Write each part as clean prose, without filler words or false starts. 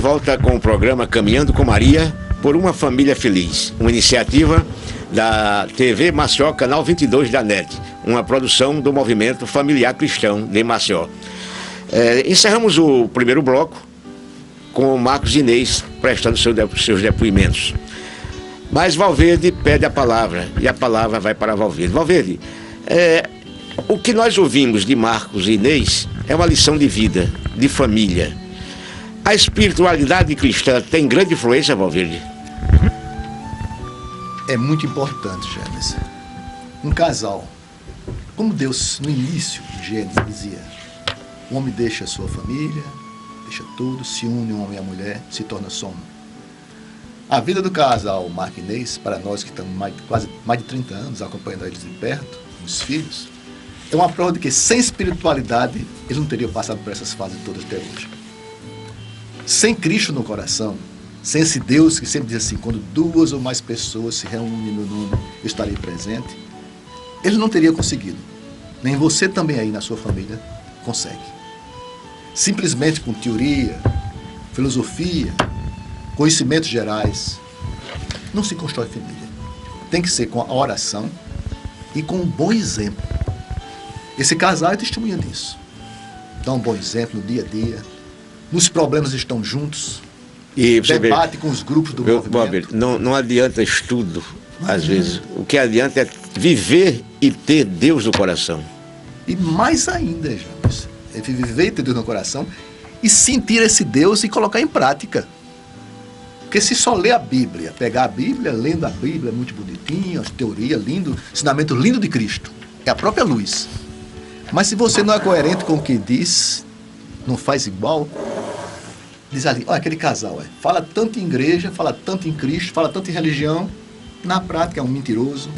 volta com o programa Caminhando com Maria por uma Família Feliz, uma iniciativa da TV Maceió, canal 22 da NET, uma produção do Movimento Familiar Cristão de Maceió. Encerramos o primeiro bloco com o Marcos Inês prestando seus depoimentos. Mas Valverde pede a palavra, e a palavra vai para Valverde. Valverde, o que nós ouvimos de Marcos e Inês é uma lição de vida, de família. A espiritualidade cristã tem grande influência, Valverde? É muito importante, Gênesis. Um casal, como Deus no início de Gênesis dizia, o homem deixa a sua família, deixa tudo, se une o homem e a mulher, se torna só um. A vida do casal Marco e Inês, para nós que estamos quase mais de 30 anos acompanhando eles de perto, os filhos, é uma prova de que sem espiritualidade eles não teriam passado por essas fases todas até hoje. Sem Cristo no coração, sem esse Deus que sempre diz assim, quando duas ou mais pessoas se reúnem no nome, eu estarei presente, ele não teria conseguido. Nem você também aí na sua família consegue. Simplesmente com teoria, filosofia, conhecimentos gerais, não se constrói família. Tem que ser com a oração e com um bom exemplo. Esse casal é testemunha disso. Dá um bom exemplo no dia a dia. Nos problemas estão juntos. E você debate com os grupos do movimento. Não adianta estudo, às vezes. O que adianta é viver e ter Deus no coração. E mais ainda, James, é viver e ter Deus no coração e sentir esse Deus e colocar em prática. Porque se só ler a Bíblia, pegar a Bíblia, lendo a Bíblia, é muito bonitinho, as teorias, lindo, ensinamento lindo de Cristo. É a própria luz. Mas se você não é coerente com o que diz, não faz igual, diz ali, olha aquele casal, fala tanto em igreja, fala tanto em Cristo, fala tanto em religião, na prática é um mentiroso,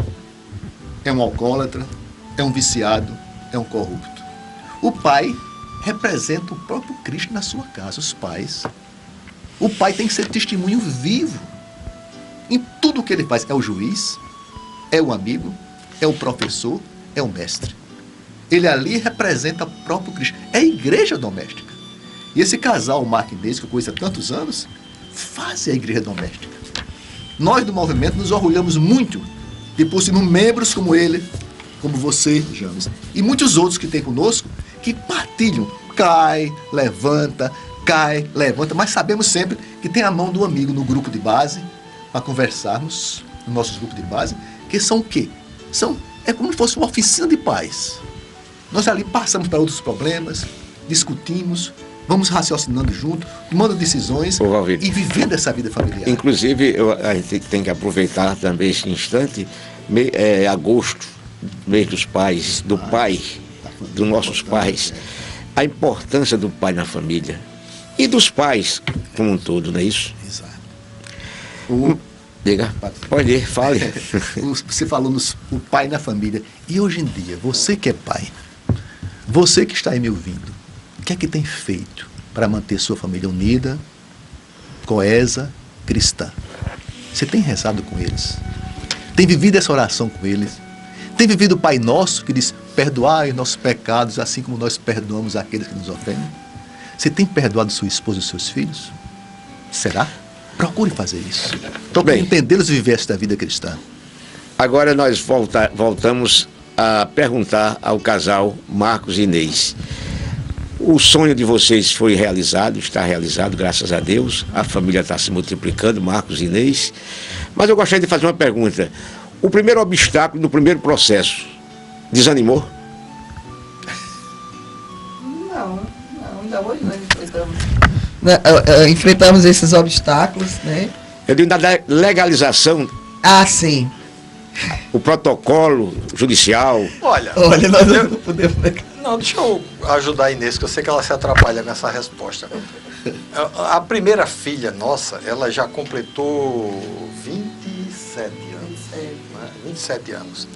é um alcoólatra, é um viciado, é um corrupto. O pai representa o próprio Cristo na sua casa, os pais. O pai tem que ser testemunho vivo em tudo o que ele faz. É o juiz, é o amigo, é o professor, é o mestre. Ele ali representa o próprio Cristo. É a igreja doméstica. E esse casal, o Marco e Inês, que eu conheço há tantos anos, faz a igreja doméstica. Nós do movimento nos orgulhamos muito de possuirmos membros como ele, como você, James, e muitos outros que tem conosco, que partilham. Cai, levanta, mas sabemos sempre que tem a mão do amigo no grupo de base, para conversarmos, no nosso grupo de base, que são o quê? É como se fosse uma oficina de paz. Nós ali passamos para outros problemas, discutimos, vamos raciocinando junto, tomando decisões e vivendo essa vida familiar. Inclusive, a gente tem que aproveitar também esse instante, agosto, mês dos pais, do pai, dos nossos pais, a importância do pai na família e dos pais como um todo, não é isso? Exato. Diga, pode ir, fale. Você falou o pai na família. E hoje em dia, você que é pai, você que está aí me ouvindo, o que é que tem feito para manter sua família unida, coesa, cristã? Você tem rezado com eles? Tem vivido essa oração com eles? Tem vivido o Pai Nosso que diz, perdoai os nossos pecados, assim como nós perdoamos aqueles que nos ofendem? Você tem perdoado sua esposa e seus filhos? Será? Procure fazer isso. Procure entendê-los e viver esta vida cristã. Agora nós voltamos a perguntar ao casal Marcos e Inês. O sonho de vocês foi realizado, está realizado, graças a Deus. A família está se multiplicando, Marcos e Inês. Mas eu gostaria de fazer uma pergunta. O primeiro obstáculo do primeiro processo, desanimou? Não, ainda hoje nós enfrentamos esses obstáculos, né? Eu digo da legalização. Ah, sim. O protocolo judicial. Olha nós não podemos... Não, deixa eu ajudar a Inês, que eu sei que ela se atrapalha nessa resposta. A primeira filha nossa, ela já completou 27 anos. 27 anos.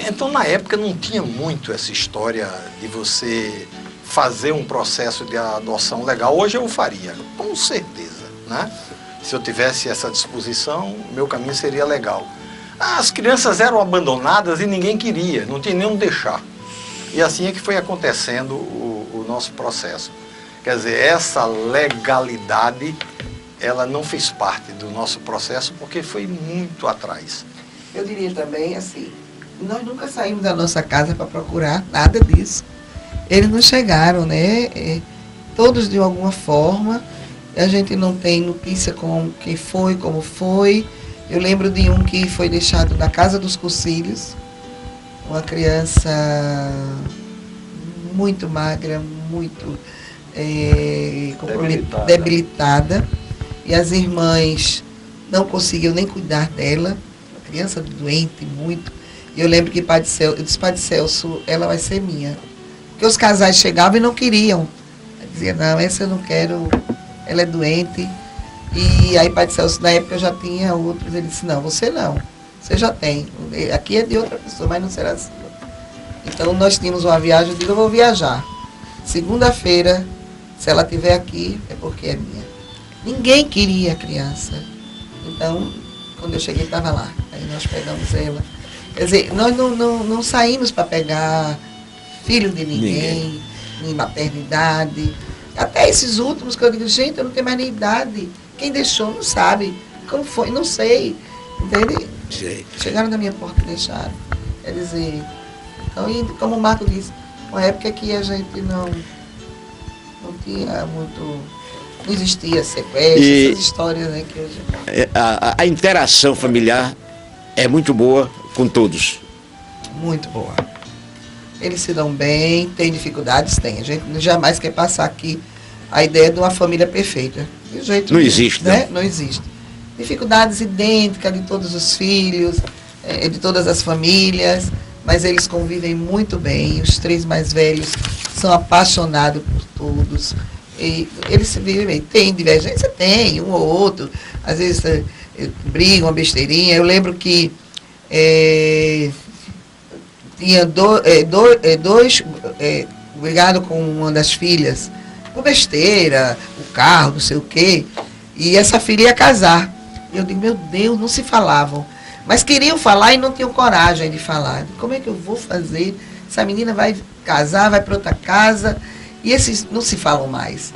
Então, na época, não tinha muito essa história de você fazer um processo de adoção legal. Hoje eu faria, com certeza, né? Se eu tivesse essa disposição, meu caminho seria legal. As crianças eram abandonadas e ninguém queria, não tinha nem onde deixar. E assim é que foi acontecendo o nosso processo. Quer dizer, essa legalidade, ela não fez parte do nosso processo porque foi muito atrás. Eu diria também assim, nós nunca saímos da nossa casa para procurar nada disso. Eles não chegaram, né? Todos de alguma forma. A gente não tem notícia com quem foi, como foi. Eu lembro de um que foi deixado na casa dos Cucílios, uma criança muito magra, muito debilitada. E as irmãs não conseguiam nem cuidar dela, uma criança doente muito. E eu lembro que eu disse, Padre Celso, ela vai ser minha. Porque os casais chegavam e não queriam. Eu dizia, não, essa eu não quero, ela é doente. E aí Padre Celso, na época eu já tinha outros, ele disse, não, você já tem. Aqui é de outra pessoa, mas não será sua. Então nós tínhamos uma viagem, eu digo, eu vou viajar. Segunda-feira, se ela estiver aqui, é porque é minha. Ninguém queria a criança. Então, quando eu cheguei, estava lá. Aí nós pegamos ela. Quer dizer, nós não saímos para pegar filho de ninguém, nem maternidade. Até esses últimos que eu digo, gente, eu não tenho mais nem idade. Quem deixou não sabe. Como foi? Não sei. Entende? Sei. Chegaram na minha porta e deixaram. Quer dizer, então, e como o Marco disse, uma época que a gente não tinha muito. Não existia sequestro, essas histórias, né, que hoje. A interação familiar é muito boa com todos. Muito boa. Eles se dão bem, tem dificuldades? Tem. A gente jamais quer passar aqui a ideia de uma família perfeita. De jeito Não nenhum, existe, né? Não existe. Dificuldades idênticas de todos os filhos, de todas as famílias, mas eles convivem muito bem. Os 3 mais velhos são apaixonados por todos. E eles se vivem bem. Tem divergência? Tem, um ou outro. Às vezes brigam, uma besteirinha. Eu lembro que tinha dois brigado com uma das filhas por besteira, o carro, não sei o quê. E essa filha ia casar. Eu digo, meu Deus, não se falavam. Mas queriam falar e não tinham coragem de falar. Como é que eu vou fazer? Essa menina vai casar, vai para outra casa. E esses não se falam mais.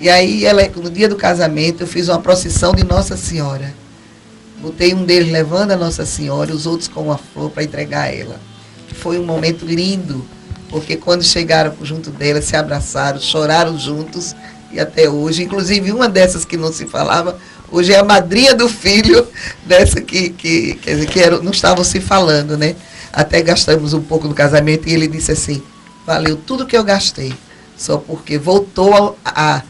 E aí, no dia do casamento, eu fiz uma procissão de Nossa Senhora. Botei um deles levando a Nossa Senhora, os outros com uma flor para entregar a ela. Foi um momento lindo, porque quando chegaram junto dela, se abraçaram, choraram juntos, e até hoje, inclusive uma dessas que não se falava, hoje é a madrinha do filho dessa que não estavam se falando, né? Até gastamos um pouco no casamento, e ele disse assim, valeu tudo que eu gastei. Só porque voltou a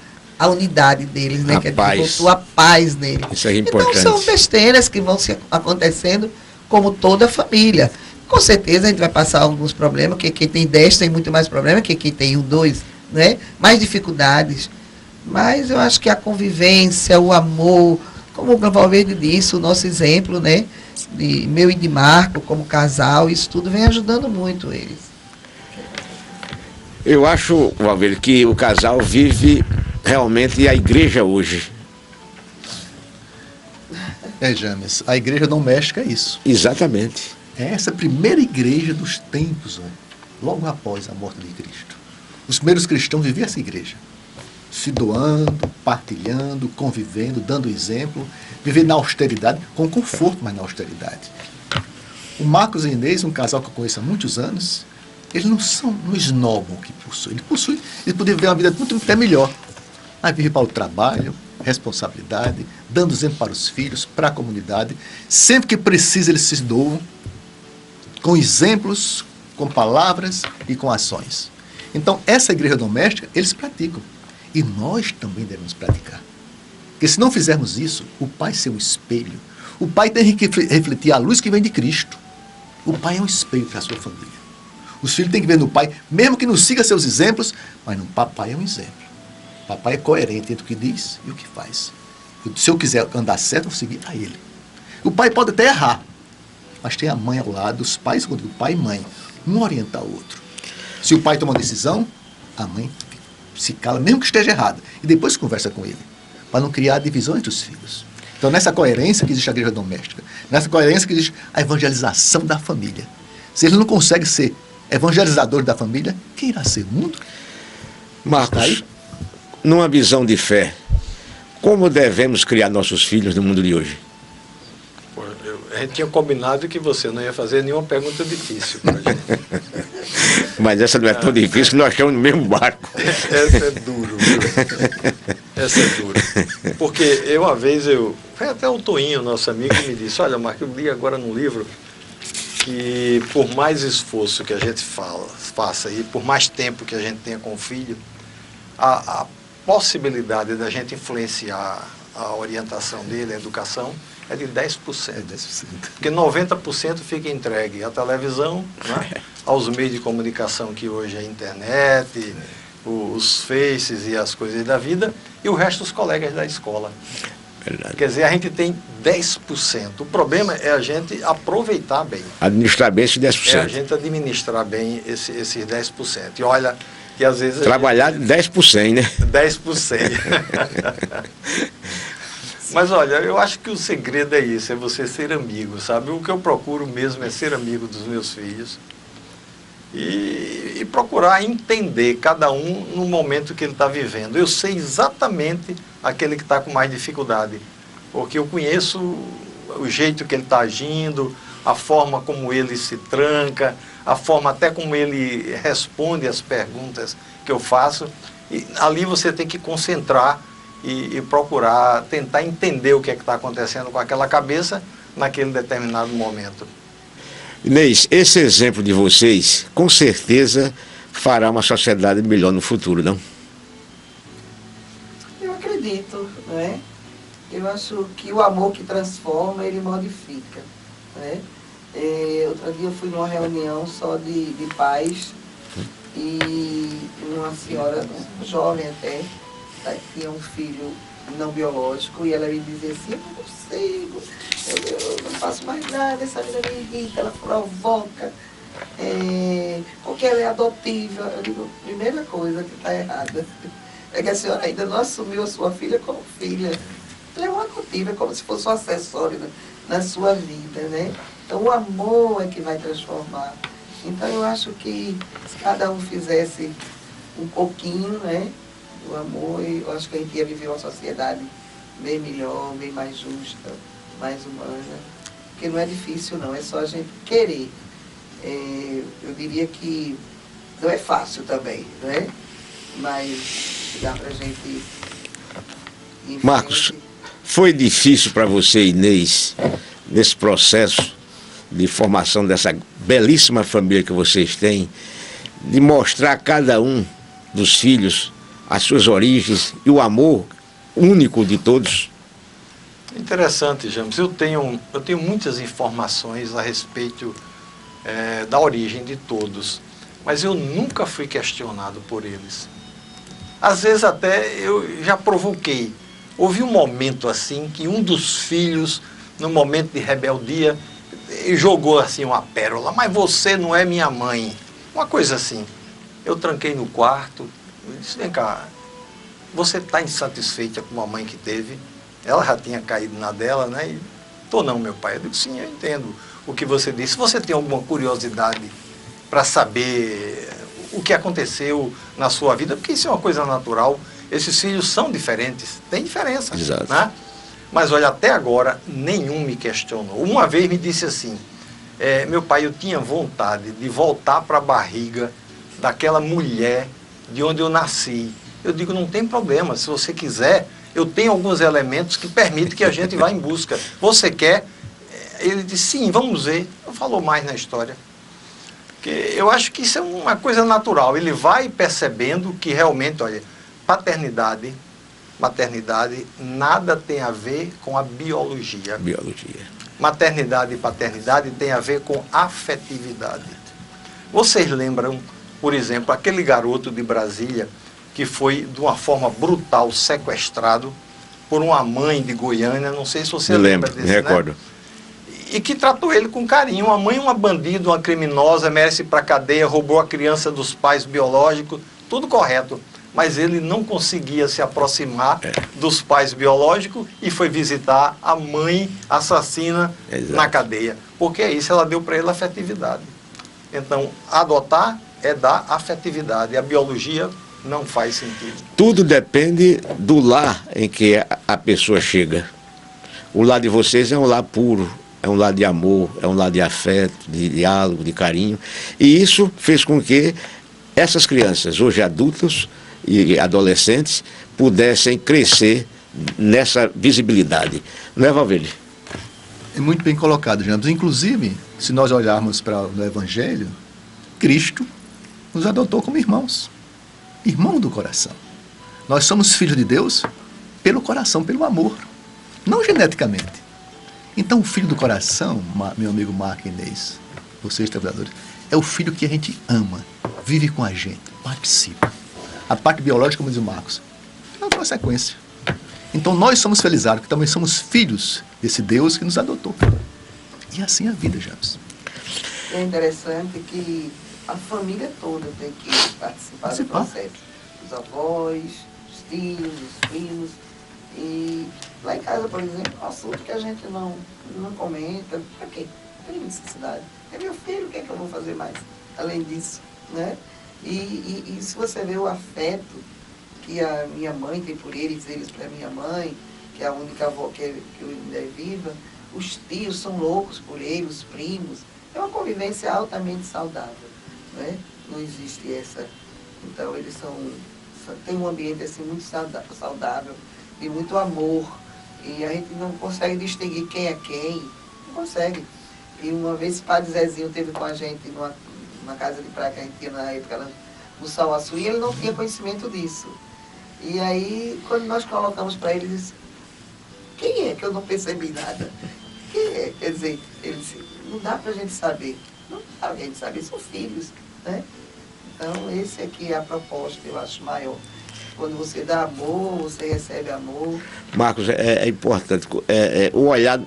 unidade deles, né? Quer dizer, voltou a paz neles. Isso é importante. Então, são besteiras que vão se acontecendo como toda família. Com certeza a gente vai passar alguns problemas, que quem tem 10 tem muito mais problema que quem tem 1, 2, né? Mais dificuldades. Mas eu acho que a convivência, o amor, como o Valverde disse, o nosso exemplo, né? De meu e de Marco, como casal, isso tudo vem ajudando muito eles. Eu acho, Valverde, que o casal vive realmente a igreja hoje. James, a igreja doméstica é isso. Exatamente. É essa primeira igreja dos tempos, logo após a morte de Cristo. Os primeiros cristãos viviam essa igreja. Se doando, partilhando, convivendo, dando exemplo, vivendo na austeridade, com conforto, mas na austeridade. O Marcos e a Inês, um casal que eu conheço há muitos anos, eles não esnobam o que possuem. Eles poderiam viver uma vida muito até melhor. Mas vivem para o trabalho, responsabilidade, dando exemplo para os filhos, para a comunidade. Sempre que precisa, eles se doam, com exemplos, com palavras e com ações. Então, essa igreja doméstica, eles praticam. E nós também devemos praticar. Porque se não fizermos isso, o pai ser um espelho. O pai tem que refletir a luz que vem de Cristo. O pai é um espelho para a sua família. Os filhos têm que ver no pai, mesmo que não siga seus exemplos, mas no papai é um exemplo. O papai é coerente entre o que diz e o que faz. Se eu quiser andar certo, eu vou seguir a ele. O pai pode até errar, mas tem a mãe ao lado, os pais, quando o pai e mãe, um orienta o outro. Se o pai toma uma decisão, a mãe se cala, mesmo que esteja errada, e depois conversa com ele, para não criar divisão entre os filhos. Então, nessa coerência que existe a igreja doméstica, nessa coerência que existe a evangelização da família. Se ele não consegue ser evangelizador da família, quem irá ser o mundo? Marcos, numa visão de fé, como devemos criar nossos filhos no mundo de hoje? Pô, a gente tinha combinado que você não ia fazer nenhuma pergunta difícil pra gente. Mas essa não é tão difícil, que nós estamos no mesmo barco. Essa é duro, viu? Essa é duro. Porque uma vez foi até o Toinho, nosso amigo, que me disse, olha, Marco, eu li agora num livro que por mais esforço que a gente faça e por mais tempo que a gente tenha com o filho, a possibilidade da gente influenciar a orientação dele, a educação, é de 10%. Porque 90% fica entregue à televisão, né, aos meios de comunicação que hoje é a internet, os faces e as coisas da vida, e o resto os colegas da escola. Verdade. Quer dizer, a gente tem 10%. O problema é a gente aproveitar bem. Administrar bem esses É a 10%. gente administrar bem esses 10%. E olha, que às vezes... Trabalhar 10 por 100, né? 10 por 100. Mas olha, eu acho que o segredo é isso, é você ser amigo, sabe? O que eu procuro mesmo é ser amigo dos meus filhos e procurar entender cada um no momento que ele está vivendo. Eu sei exatamente aquele que está com mais dificuldade, porque eu conheço o jeito que ele está agindo, a forma como ele se tranca, a forma até como ele responde as perguntas que eu faço. E ali você tem que concentrar e procurar tentar entender o que é que está acontecendo com aquela cabeça naquele determinado momento. Inês, esse exemplo de vocês, com certeza, fará uma sociedade melhor no futuro, não? Eu acredito, não é? Eu acho que o amor que transforma, ele modifica, né? Outro dia eu fui numa reunião só de pais e uma senhora, jovem até, tinha um filho não biológico e ela me dizia assim, eu não consigo, eu não faço mais nada, essa vida me irrita, ela provoca, porque ela é adotiva. Eu digo, primeira coisa que está errada é que a senhora ainda não assumiu a sua filha como filha. Ela é uma adotiva, é como se fosse um acessório na sua vida, né? Então o amor é que vai transformar. Então eu acho que se cada um fizesse um pouquinho, né, do amor, eu acho que a gente ia viver uma sociedade bem melhor, bem mais justa, mais humana. Porque não é difícil não, é só a gente querer. Eu diria que não é fácil também, né? Mas dá pra gente ir em Marcos, frente. foi difícil para você, Inês, nesse processo de formação dessa belíssima família que vocês têm, de mostrar a cada um dos filhos as suas origens e o amor único de todos? Interessante, James. Eu tenho muitas informações a respeito da origem de todos, mas eu nunca fui questionado por eles. Às vezes até eu já provoquei. Houve um momento assim que um dos filhos, no momento de rebeldia, jogou assim uma pérola, mas você não é minha mãe. Uma coisa assim. Eu tranquei no quarto, eu disse, vem cá, você está insatisfeita com a mãe que teve? Ela já tinha caído na dela, né? E, tô não, meu pai. Eu digo, sim, eu entendo o que você disse. Você tem alguma curiosidade para saber o que aconteceu na sua vida? Porque isso é uma coisa natural. Esses filhos são diferentes, tem diferença. Exato. Né? Mas olha, até agora nenhum me questionou. Uma vez me disse assim, meu pai, eu tinha vontade de voltar para a barriga daquela mulher de onde eu nasci. Eu digo, não tem problema, se você quiser, eu tenho alguns elementos que permitem que a gente vá em busca. Você quer? Ele disse, sim, vamos ver. Não falou mais na história. Porque eu acho que isso é uma coisa natural. Ele vai percebendo que realmente, olha, maternidade nada tem a ver com a biologia. Maternidade e paternidade tem a ver com afetividade. Vocês lembram, por exemplo, aquele garoto de Brasília que foi de uma forma brutal sequestrado por uma mãe de Goiânia, não sei se você lembra desse, me recordo. Né? E que tratou ele com carinho. Uma mãe, uma bandida, uma criminosa, merece ir para a cadeia, roubou a criança dos pais biológicos, tudo correto. Mas ele não conseguia se aproximar dos pais biológicos e foi visitar a mãe assassina na cadeia. Porque é isso, ela deu para ele afetividade. Então, adotar é dar afetividade. A biologia não faz sentido. Tudo depende do lar em que a pessoa chega. O lar de vocês é um lar puro, é um lar de amor, é um lar de afeto, de diálogo, de carinho. E isso fez com que essas crianças, hoje adultos e adolescentes, pudessem crescer nessa visibilidade. Não é, Valverde? É muito bem colocado, Jambos. Inclusive, se nós olharmos para o Evangelho, Cristo nos adotou como irmãos. Irmão do coração. Nós somos filhos de Deus pelo coração, pelo amor. Não geneticamente. Então, o filho do coração, meu amigo Marco Inês, vocês trabalhadores, é o filho que a gente ama, vive com a gente, participa. A parte biológica, como diz o Marcos, é uma consequência. Então, nós somos felizados, porque também somos filhos desse Deus que nos adotou. E assim é a vida, James. É interessante que a família toda tem que participar do processo. Os avós, os tios, os primos. E lá em casa, por exemplo, é um assunto que a gente não comenta. Para quê? Não tem necessidade. É meu filho, o que é que eu vou fazer mais? Além disso, né? E se você vê o afeto que a minha mãe tem por eles para minha mãe, que é a única avó que ainda é viva, os tios são loucos por eles, os primos. É uma convivência altamente saudável, né? Não existe essa. Então, eles têm um ambiente assim, muito saudável, de muito amor. E a gente não consegue distinguir quem é quem. Não consegue. E uma vez o padre Zezinho esteve com a gente numa casa de praia que a gente tinha na época, no Sauaçu, e ele não tinha conhecimento disso. E aí, quando nós colocamos para ele, ele disse, quem é que eu não percebi nada? Quem é? Quer dizer, ele disse, não dá para a gente saber. Não dá para a gente saber, são filhos, né? Então, esse aqui é a proposta, eu acho, maior. Quando você dá amor, você recebe amor. Marcos, é importante o olhar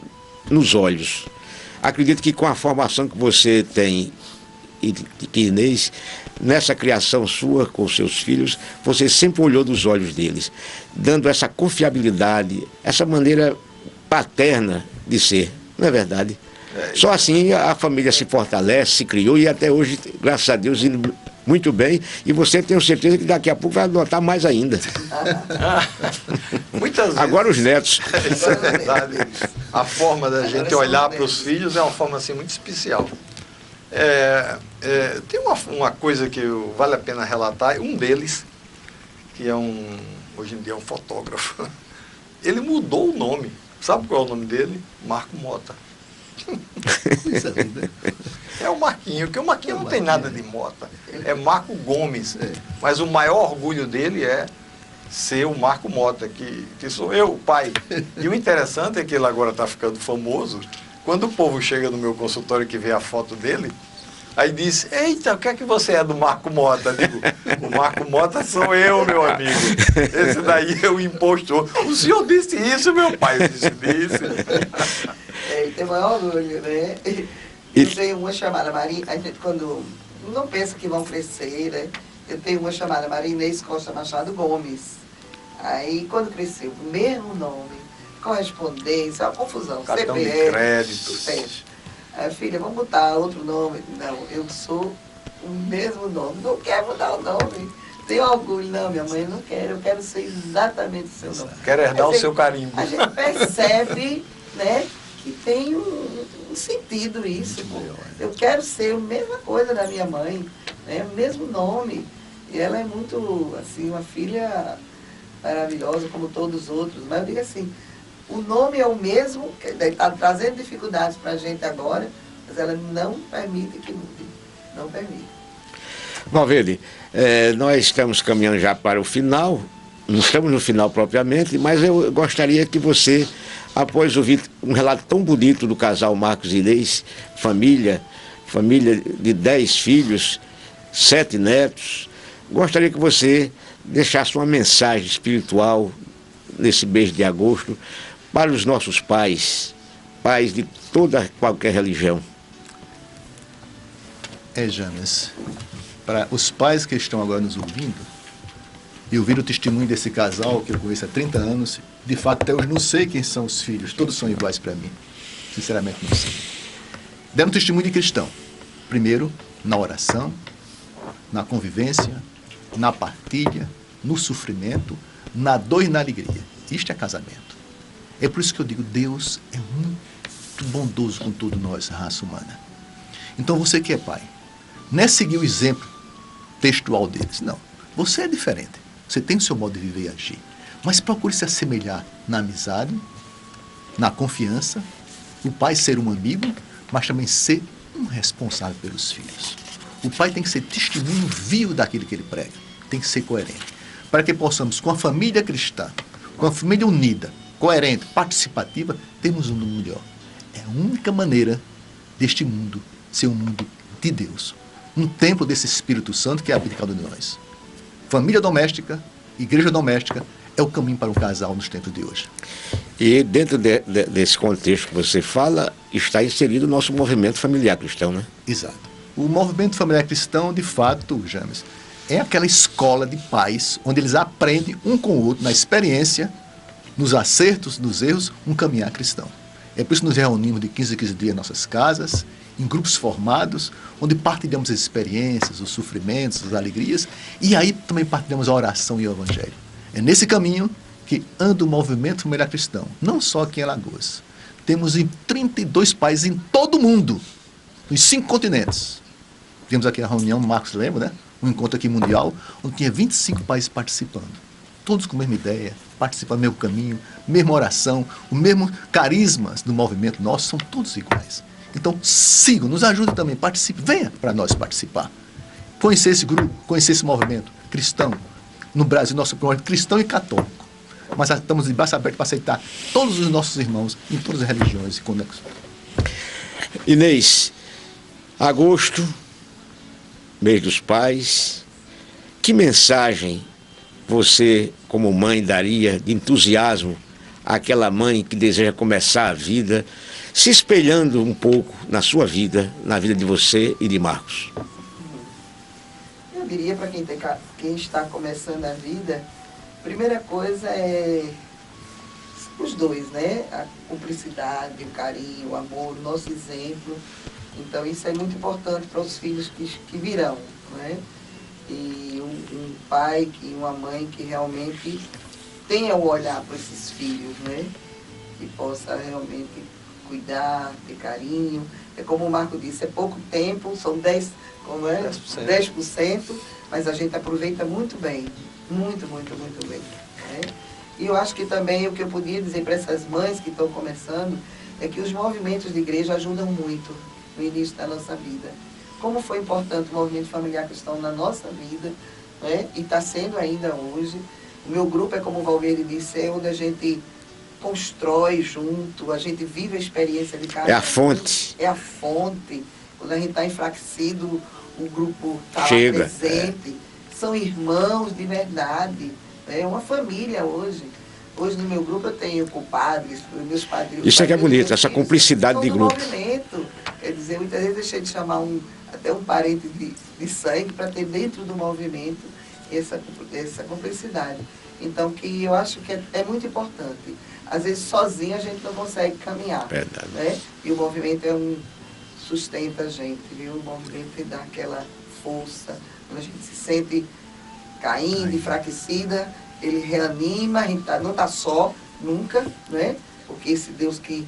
nos olhos. Acredito que com a formação que você tem, e que Inês, nessa criação sua com os seus filhos, você sempre olhou nos olhos deles, dando essa confiabilidade, essa maneira paterna de ser, não é verdade? Só assim a família se fortalece, se criou e até hoje, graças a Deus, indo muito bem. E você tem certeza que daqui a pouco vai adotar mais ainda. Muitas vezes. Agora os netos. Isso é verdade. A forma da gente olhar para os filhos é uma forma assim, muito especial. Tem uma coisa que vale a pena relatar. Um deles, que hoje em dia é um fotógrafo, ele mudou o nome. Sabe qual é o nome dele? Marco Mota. É o Marquinho, porque o Marquinho não tem nada de Mota. É Marco Gomes. Mas o maior orgulho dele é ser o Marco Mota, que sou eu, o pai. E o interessante é que ele agora está ficando famoso. Quando o povo chega no meu consultório que vê a foto dele, aí diz, eita, o que é que você é do Marco Mota? Digo, o Marco Mota sou eu, meu amigo. Esse daí é o impostor. O senhor disse isso, meu pai? Eu disse. Ele tem o maior orgulho, né? Eu tenho uma chamada Maria, a gente quando não pensa que vão crescer, né? Eu tenho uma chamada Maria Inês Costa Machado Gomes. Aí, quando cresceu, o mesmo nome, correspondência, uma confusão. Cartão CPF, de créditos. Aí, filha, vamos botar outro nome. Não, eu sou o mesmo nome. Não quero mudar o nome. Tenho orgulho. Não, minha mãe, não quero. Eu quero ser exatamente o seu nome. Quero herdar o seu carimbo. A gente percebe, né, que tem um sentido isso. Pô. Eu quero ser a mesma coisa da minha mãe, né, o mesmo nome. E ela é muito, assim, uma filha maravilhosa, como todos os outros. Mas eu digo assim, o nome é o mesmo, está trazendo dificuldades para a gente agora, mas ela não permite que mude. Não permite. Valverde, nós estamos caminhando já para o final, não estamos no final propriamente, mas eu gostaria que você, após ouvir um relato tão bonito do casal Marcos e Inês, família de 10 filhos, 7 netos, gostaria que você deixasse uma mensagem espiritual nesse mês de agosto para os nossos pais de qualquer religião. James, para os pais que estão agora nos ouvindo, e ouvir o testemunho desse casal que eu conheço há 30 anos, de fato até hoje não sei quem são os filhos, todos são iguais para mim, sinceramente não sei. Deram testemunho de cristão, primeiro na oração, na convivência, na partilha, no sofrimento, na dor e na alegria. Isto é casamento. É por isso que eu digo, Deus é muito bondoso com todos nós, raça humana. Então você que é pai, não é seguir o exemplo textual deles, não. Você é diferente. Você tem o seu modo de viver e agir. Mas procure se assemelhar na amizade, na confiança, o pai ser um amigo, mas também ser um responsável pelos filhos. O pai tem que ser testemunho vivo daquilo que ele prega. Tem que ser coerente. Para que possamos, com a família cristã, com a família unida, coerente, participativa, termos um mundo melhor. É a única maneira deste mundo ser um mundo de Deus. Um templo desse Espírito Santo que habita em cada um de nós. Família doméstica, igreja doméstica, é o caminho para um casal nos tempos de hoje. E dentro desse contexto que você fala, está inserido o nosso movimento familiar cristão, né? Exato. O movimento familiar cristão, de fato, James, é aquela escola de pais, onde eles aprendem um com o outro, na experiência, nos acertos, nos erros, um caminhar cristão. É por isso que nos reunimos de 15 em 15 dias em nossas casas, em grupos formados, onde partilhamos as experiências, os sofrimentos, as alegrias, e aí também partilhamos a oração e o evangelho. É nesse caminho que anda o movimento familiar cristão, não só aqui em Alagoas. Temos em 32 países em todo o mundo, nos 5 continentes. Tivemos aqui a reunião, Marcos lembra, né? Um encontro aqui mundial, onde tinha 25 países participando. Todos com a mesma ideia, participando do mesmo caminho, mesma oração, o mesmo carisma do movimento nosso, são todos iguais. Então, sigam, nos ajudem também, participe, venha para nós participar. Conhecer esse grupo, conhecer esse movimento cristão. No Brasil, nosso movimento cristão e católico. Mas estamos de braço aberto para aceitar todos os nossos irmãos em todas as religiões e conexões. Inês, agosto, mês dos pais, que mensagem você, como mãe, daria de entusiasmo àquela mãe que deseja começar a vida, se espelhando um pouco na sua vida, na vida de você e de Marcos? Eu diria para quem está começando a vida, a primeira coisa é os dois, né? A cumplicidade, o carinho, o amor, o nosso exemplo. Então isso é muito importante para os filhos que virão, né? E um pai e uma mãe que realmente tenha o olhar para esses filhos, né? Que possa realmente cuidar, ter carinho. É como o Marco disse, é pouco tempo, são 10%, 10%, mas a gente aproveita muito bem, muito bem. Né? E eu acho que também o que eu podia dizer para essas mães que estão começando é que os movimentos de igreja ajudam muito no início da nossa vida. Como foi importante o movimento familiar cristão na nossa vida, né? E está sendo ainda hoje. O meu grupo é, como o Valverde disse, é onde a gente constrói junto, a gente vive a experiência de cada um. É a fonte. É a fonte. Quando a gente está enfraquecido, o grupo está lá Chega, presente. São irmãos de verdade. É uma família hoje. Hoje no meu grupo eu tenho compadres, meus padrinhos. Isso é que é bonito, essa cumplicidade de grupo. Movimento. Quer dizer, muitas vezes eu deixei de chamar até um parente de sangue para ter dentro do movimento essa cumplicidade. Então, que eu acho que é muito importante. Às vezes, sozinho, a gente não consegue caminhar. Verdade. Né? E o movimento sustenta a gente, viu? O movimento dá aquela força. Quando a gente se sente caindo, enfraquecida, ele reanima, a gente não está só, nunca, né? Porque esse Deus que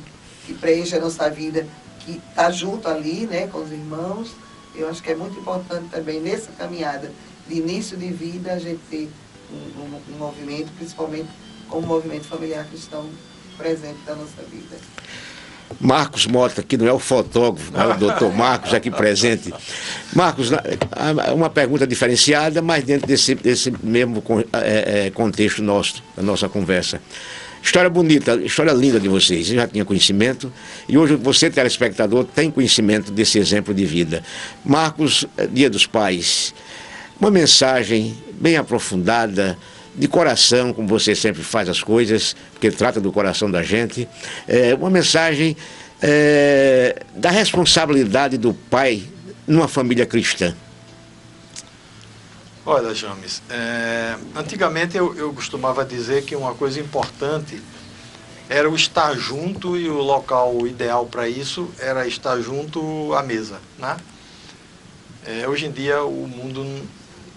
preenche a nossa vida, que está junto ali, né, com os irmãos, eu acho que é muito importante também nessa caminhada de início de vida a gente ter um movimento, principalmente como movimento familiar cristão presente da nossa vida. Marcos Mota, que não é o fotógrafo, mas é o doutor Marcos aqui presente. Marcos, uma pergunta diferenciada, mas dentro desse mesmo contexto nosso, da nossa conversa. História bonita, história linda de vocês. Eu já tinha conhecimento e hoje você, telespectador, tem conhecimento desse exemplo de vida. Marcos, Dia dos Pais, uma mensagem bem aprofundada, de coração, como você sempre faz as coisas, porque trata do coração da gente, uma mensagem da responsabilidade do pai numa família cristã. Olha, James, antigamente eu costumava dizer que uma coisa importante era o estar junto, e o local ideal para isso era estar junto à mesa, né? Hoje em dia o mundo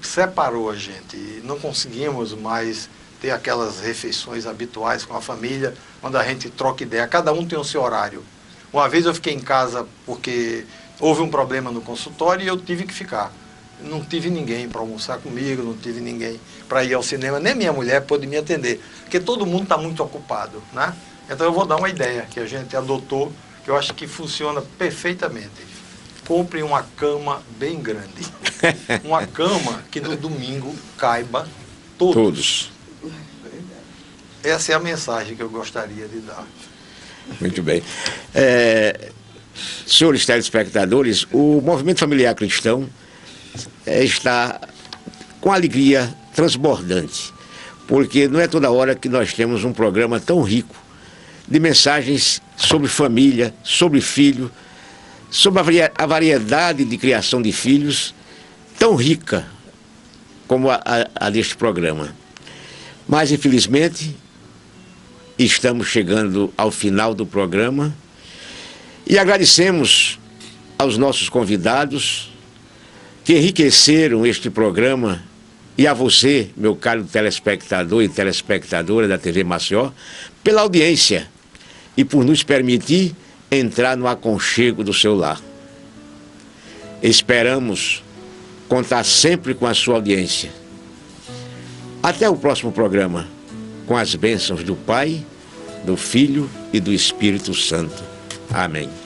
separou a gente. Não conseguimos mais ter aquelas refeições habituais com a família, quando a gente troca ideia. Cada um tem o seu horário. Uma vez eu fiquei em casa porque houve um problema no consultório e eu tive que ficar. Não tive ninguém para almoçar comigo, não tive ninguém para ir ao cinema, nem minha mulher pôde me atender, porque todo mundo está muito ocupado, né? Então eu vou dar uma ideia que a gente adotou, que eu acho que funciona perfeitamente. Compre uma cama bem grande. Uma cama que no domingo caiba todos. Essa é a mensagem que eu gostaria de dar. Muito bem. Senhores telespectadores, o Movimento Familiar Cristão está com alegria transbordante, porque não é toda hora que nós temos um programa tão rico de mensagens sobre família, sobre filho, sobre a variedade de criação de filhos, tão rica como a deste programa. Mas, infelizmente, estamos chegando ao final do programa e agradecemos aos nossos convidados que enriqueceram este programa e a você, meu caro telespectador e telespectadora da TV Maceió, pela audiência e por nos permitir entrar no aconchego do seu lar. Esperamos contar sempre com a sua audiência. Até o próximo programa, com as bênçãos do Pai, do Filho e do Espírito Santo. Amém.